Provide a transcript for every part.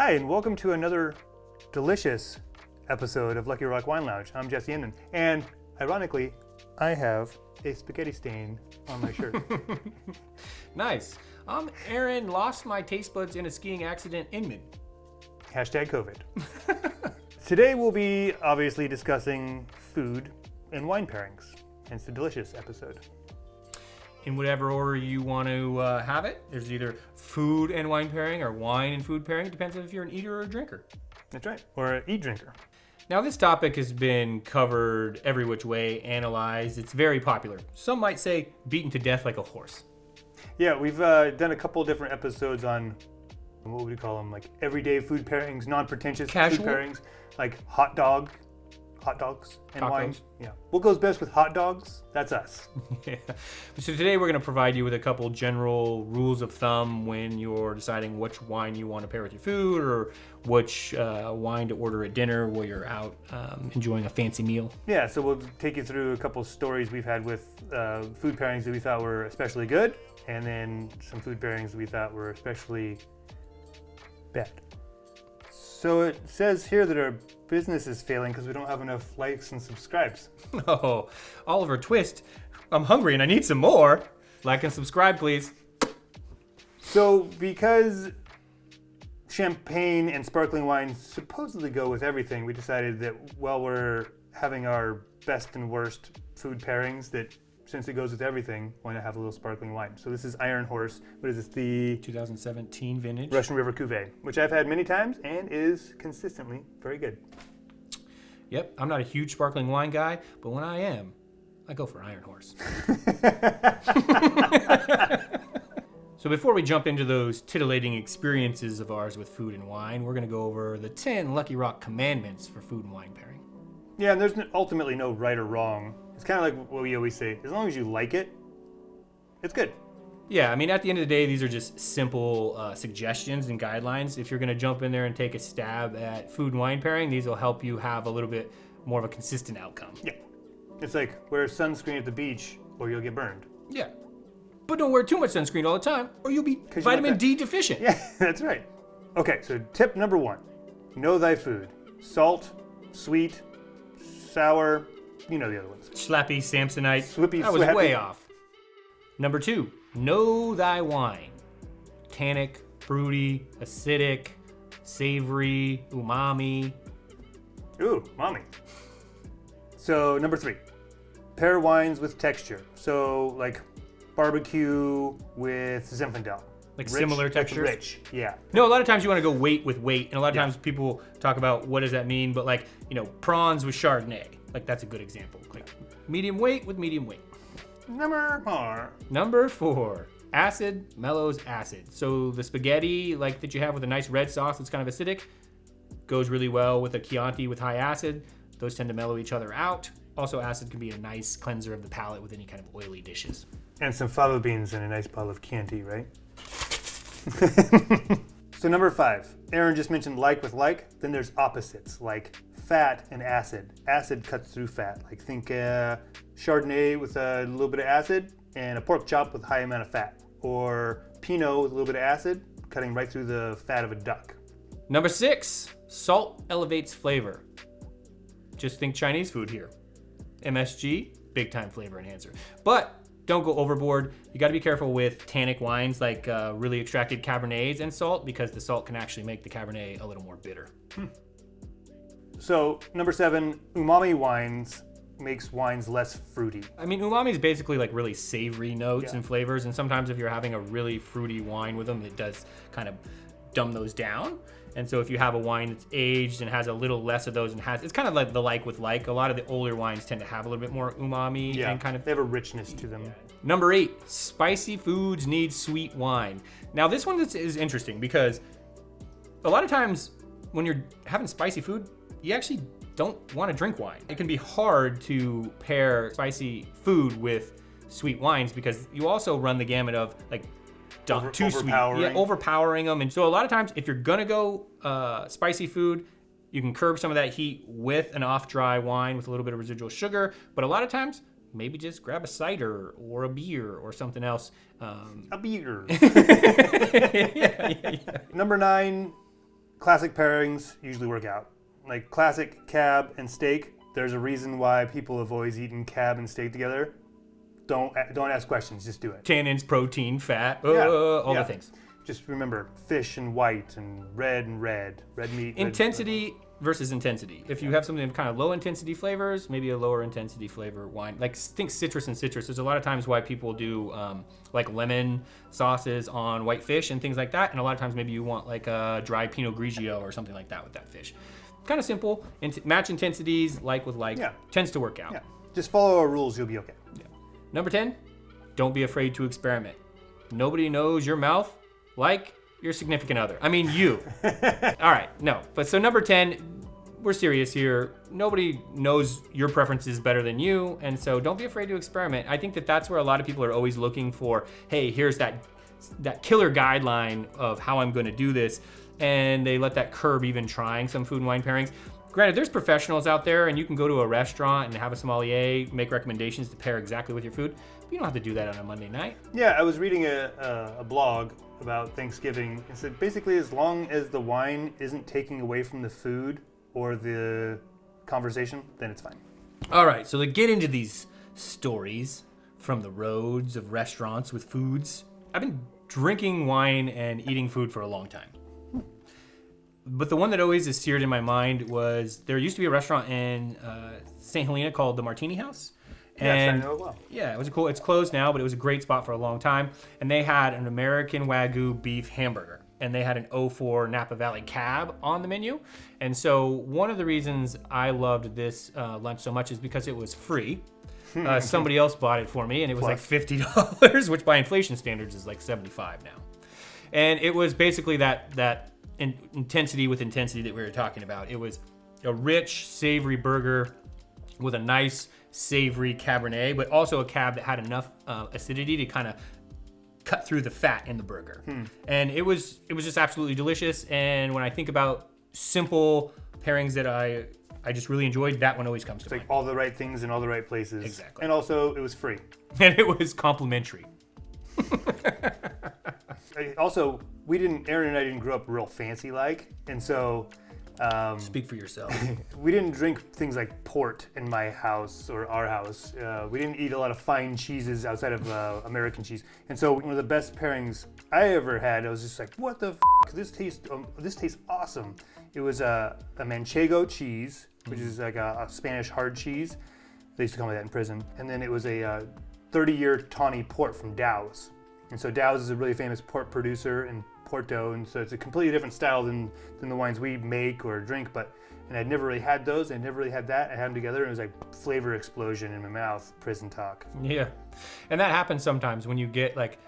Hi, and welcome to another delicious episode of Lucky Rock Wine Lounge. I'm Jesse Inman, and ironically, I have a spaghetti stain on my shirt. Nice. I'm Aaron, lost my taste buds in a skiing accident in Inman. Hashtag COVID. Today we'll be obviously discussing food and wine pairings, hence the delicious episode. In whatever order you want to have it, there's either food and wine pairing or wine and food pairing. It depends if you're an eater or a drinker. That's right, or an eat-drinker. Now, this topic has been covered every which way, analyzed. It's very popular. Some might say beaten to death like a horse. Yeah, we've done a couple different episodes on, what would we call them, like everyday food pairings, non-pretentious Casual? food pairings, like hot dogs and wine. Tacos. Yeah. What goes best with hot dogs? That's us. Yeah. So today we're going to provide you with a couple general rules of thumb when you're deciding which wine you want to pair with your food or which wine to order at dinner while you're out enjoying a fancy meal. Yeah, so we'll take you through a couple stories we've had with food pairings that we thought were especially good, and then some food pairings that we thought were especially bad. So it says here that our business is failing because we don't have enough likes and subscribes. Oh, Oliver Twist. I'm hungry and I need some more. Like and subscribe, please. So because champagne and sparkling wine supposedly go with everything, we decided that while we're having our best and worst food pairings, that since it goes with everything, why not have a little sparkling wine? So this is Iron Horse. What is this? The 2017 vintage. Russian River Cuvée, which I've had many times and is consistently very good. Yep, I'm not a huge sparkling wine guy, but when I am, I go for Iron Horse. So before we jump into those titillating experiences of ours with food and wine, we're going to go over the 10 Lucky Rock commandments for food and wine pairing. Yeah, and there's ultimately no right or wrong. It's kind of like what we always say, as long as you like it, it's good. Yeah, I mean, at the end of the day, these are just simple suggestions and guidelines. If you're going to jump in there and take a stab at food and wine pairing, these will help you have a little bit more of a consistent outcome. Yeah. It's like wear sunscreen at the beach or you'll get burned. Yeah. But don't wear too much sunscreen all the time or you'll be vitamin D deficient. Yeah, that's right. Okay, so tip number 1, know thy food. Salt, sweet, sour, you know the other ones. Slappy, Samsonite. Swippy, That was slappy. way off. Number 2, know thy wine. Tannic, fruity, acidic, savory, umami. Ooh, mommy. So number 3, pair wines with texture. So like barbecue with Zinfandel. Like similar textures? Rich, yeah. No, a lot of times you want to go weight with weight, and a lot of times people talk about what does that mean, but like, prawns with Chardonnay. Like that's a good example. Like medium weight with medium weight. Number 4, acid mellows acid. So the spaghetti like that you have with a nice red sauce that's kind of acidic goes really well with a Chianti with high acid. Those tend to mellow each other out. Also, acid can be a nice cleanser of the palate with any kind of oily dishes. And some fava beans and a nice bottle of Chianti, right? So number 5, Aaron just mentioned like with like, then there's opposites, like fat and acid. Acid cuts through fat. Like think Chardonnay with a little bit of acid and a pork chop with a high amount of fat. Or Pinot with a little bit of acid, cutting right through the fat of a duck. Number 6, salt elevates flavor. Just think Chinese food here. MSG, big time flavor enhancer. But don't go overboard. You got to be careful with tannic wines like really extracted Cabernets and salt because the salt can actually make the Cabernet a little more bitter. So number 7, umami wines makes wines less fruity. I mean, umami is basically like really savory notes Yeah. and flavors, and sometimes if you're having a really fruity wine with them, it does kind of dumb those down. And so if you have a wine that's aged and has a little less of those and it's kind of like the like with like. A lot of the older wines tend to have a little bit more umami and kind of... They have a richness to them. Number 8, spicy foods need sweet wine. Now this one is interesting because a lot of times when you're having spicy food, you actually don't want to drink wine. It can be hard to pair spicy food with sweet wines because you also run the gamut of like too sweet. Yeah, overpowering them. And so a lot of times if you're gonna go spicy food, you can curb some of that heat with an off-dry wine with a little bit of residual sugar. But a lot of times, maybe just grab a cider or a beer or something else. A beer. Yeah. Number 9, classic pairings usually work out. Like classic cab and steak, there's a reason why people have always eaten cab and steak together. Don't ask questions, just do it. Tannins, protein, fat, Yeah, all yeah. the things. Just remember, fish and white and red meat. Intensity versus intensity. If you have something with kind of low intensity flavors, maybe a lower intensity flavor wine. Like think citrus and citrus. There's a lot of times why people do like lemon sauces on white fish and things like that. And a lot of times maybe you want like a dry Pinot Grigio or something like that with that fish. Kind of simple. Match intensities, like with like, Yeah. tends to work out. Yeah, just follow our rules, you'll be okay. Yeah. Number 10, don't be afraid to experiment. Nobody knows your mouth like your significant other. I mean, you. All right, no. But so number 10, we're serious here. Nobody knows your preferences better than you. And so don't be afraid to experiment. I think that that's where a lot of people are always looking for, hey, here's that killer guideline of how I'm going to do this. And they let that curb even trying some food and wine pairings. Granted, there's professionals out there, and you can go to a restaurant and have a sommelier make recommendations to pair exactly with your food. But you don't have to do that on a Monday night. Yeah, I was reading a blog about Thanksgiving. It said basically as long as the wine isn't taking away from the food or the conversation, then it's fine. All right, so to get into these stories from the roads of restaurants with foods, I've been drinking wine and eating food for a long time. But the one that always is seared in my mind was there used to be a restaurant in St. Helena called the Martini House. Yes, I know it well. Yeah, it was cool. It's closed now, but it was a great spot for a long time. And they had an American Wagyu beef hamburger. And they had an 04 Napa Valley cab on the menu. And so one of the reasons I loved this lunch so much is because it was free. Somebody else bought it for me, and it was like $50, which by inflation standards is like $75 now. And it was basically that intensity with intensity that we were talking about. It was a rich, savory burger with a nice, savory Cabernet, but also a cab that had enough acidity to kind of cut through the fat in the burger. And it was just absolutely delicious. And when I think about simple pairings that I just really enjoyed, that one always comes to mind. Like all the right things in all the right places. Exactly. And also, it was free. And it was complimentary. Also, Aaron and I didn't grow up real fancy like, and so Speak for yourself. we didn't drink things like port in my house or our house. We didn't eat a lot of fine cheeses outside of American cheese. And so one of the best pairings I ever had, I was just like, what the f***? This tastes awesome. It was a manchego cheese, which is like a Spanish hard cheese. They used to call me that in prison. And then it was a 30-year tawny port from Dow's. And so Dow's is a really famous port producer in Porto, and so it's a completely different style than the wines we make or drink. And I'd never really had those. I never really had that. I had them together, and it was like flavor explosion in my mouth. Prison talk. Yeah, and that happens sometimes when you get like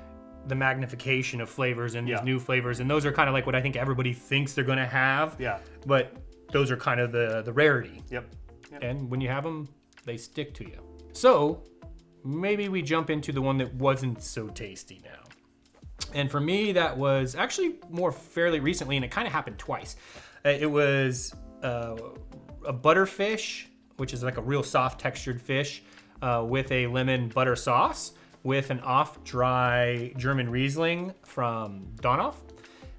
the magnification of flavors and these new flavors, and those are kind of like what I think everybody thinks they're gonna have. Yeah. But those are kind of the rarity. Yep. And when you have them, they stick to you. So maybe we jump into the one that wasn't so tasty now. And for me, that was actually more fairly recently, and it kind of happened twice. It was a butterfish, which is like a real soft textured fish, with a lemon butter sauce with an off-dry German Riesling from Donhoff.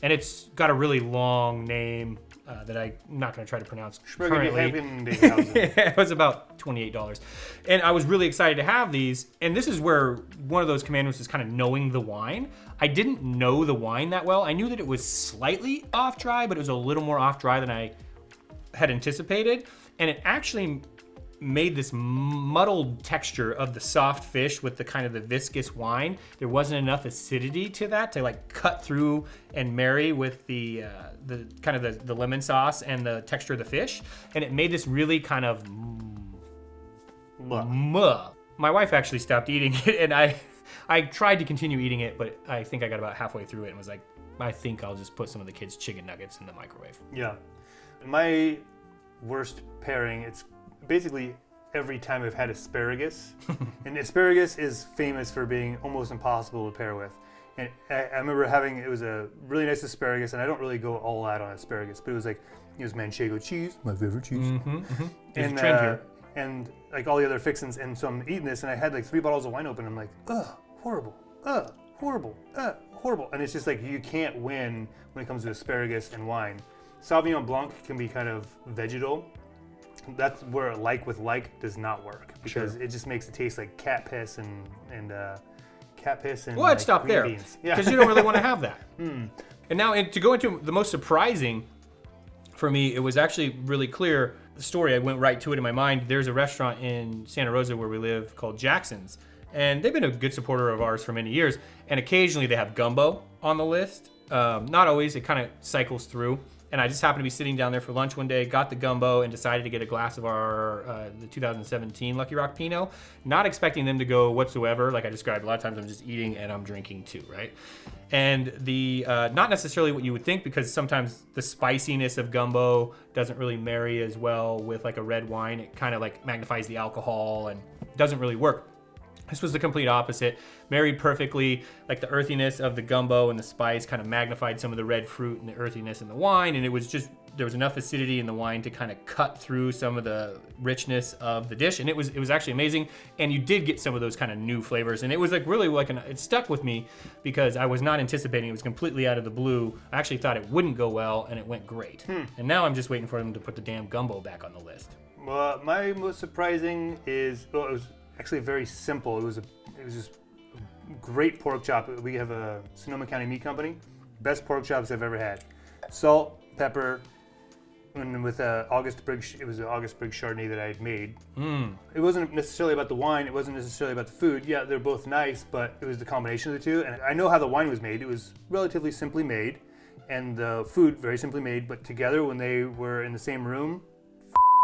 And it's got a really long name that I'm not going to try to pronounce currently. It was about $28. And I was really excited to have these. And this is where one of those commandments is kind of knowing the wine. I didn't know the wine that well. I knew that it was slightly off-dry, but it was a little more off-dry than I had anticipated. And it actually made this muddled texture of the soft fish with the kind of the viscous wine. There wasn't enough acidity to that to like cut through and marry with the kind of the lemon sauce and the texture of the fish. And it made this really kind of muh. My wife actually stopped eating it, and I tried to continue eating it, but I think I got about halfway through it and was like, I think I'll just put some of the kids' chicken nuggets in the microwave. Yeah. My worst pairing, it's basically every time I've had asparagus. And asparagus is famous for being almost impossible to pair with. And I remember it was a really nice asparagus, and I don't really go all out on asparagus, but it was manchego cheese, my favorite cheese. There's a trend here. And like all the other fixins, and so I'm eating this, and I had like 3 bottles of wine open, and I'm like, horrible, horrible, horrible. And it's just like, you can't win when it comes to asparagus and wine. Sauvignon Blanc can be kind of vegetal. That's where like with like does not work because it just makes it taste like cat piss and cat piss and Well, I'd stop green there beans. because you don't really want to have that. And now to go into the most surprising for me, it was actually really clear. The story, I went right to it in my mind. There's a restaurant in Santa Rosa where we live called Jackson's, and they've been a good supporter of ours for many years. And occasionally they have gumbo on the list. Not always. It kind of cycles through. And I just happened to be sitting down there for lunch one day, got the gumbo, and decided to get a glass of our the 2017 Lucky Rock Pinot, not expecting them to go whatsoever. Like I described, a lot of times I'm just eating and I'm drinking too, right? And the not necessarily what you would think, because sometimes the spiciness of gumbo doesn't really marry as well with like a red wine. It kind of like magnifies the alcohol and doesn't really work. This was the complete opposite. Married perfectly, like the earthiness of the gumbo and the spice kind of magnified some of the red fruit and the earthiness in the wine. And it was just, there was enough acidity in the wine to kind of cut through some of the richness of the dish. And it was actually amazing. And you did get some of those kind of new flavors. And it was like really like, it stuck with me because I was not anticipating. It was completely out of the blue. I actually thought it wouldn't go well and it went great. And now I'm just waiting for them to put the damn gumbo back on the list. Well, my most surprising is, well, it was actually very simple. It was just a great pork chop. We have a Sonoma County meat company. Best pork chops I've ever had. Salt, pepper, and with August Briggs, it was an August Briggs Chardonnay that I had made. It wasn't necessarily about the wine. It wasn't necessarily about the food. Yeah, they're both nice, but it was the combination of the two. And I know how the wine was made. It was relatively simply made, and the food very simply made. But together, when they were in the same room,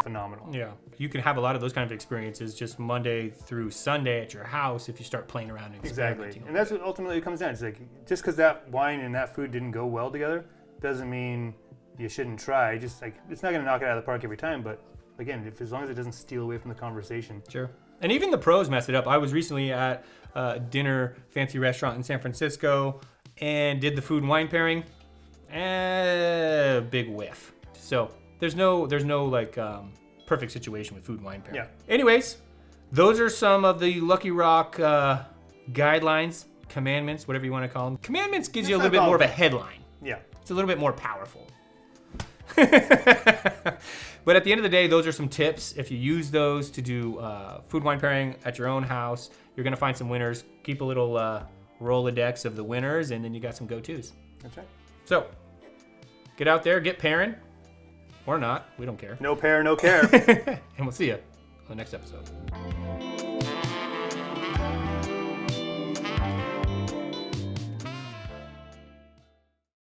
phenomenal. Yeah, you can have a lot of those kind of experiences just Monday through Sunday at your house if you start playing around and experimenting. Exactly, and that's what ultimately it comes down. It's like just because that wine and that food didn't go well together doesn't mean you shouldn't try. Just like it's not going to knock it out of the park every time, but again, as long as it doesn't steal away from the conversation. Sure. And even the pros mess it up. I was recently at a dinner fancy restaurant in San Francisco and did the food and wine pairing. Big whiff. So there's no like perfect situation with food and wine pairing. Yeah. Anyways, those are some of the Lucky Rock guidelines, commandments, whatever you want to call them. Commandments gives you a little bit more of a headline. Yeah. It's a little bit more powerful. But at the end of the day, those are some tips. If you use those to do food wine pairing at your own house, you're going to find some winners. Keep a little Rolodex of the winners, and then you got some go-tos. That's right. So get out there, get pairing. Or not. We don't care. No pair, no care. And we'll see you on the next episode.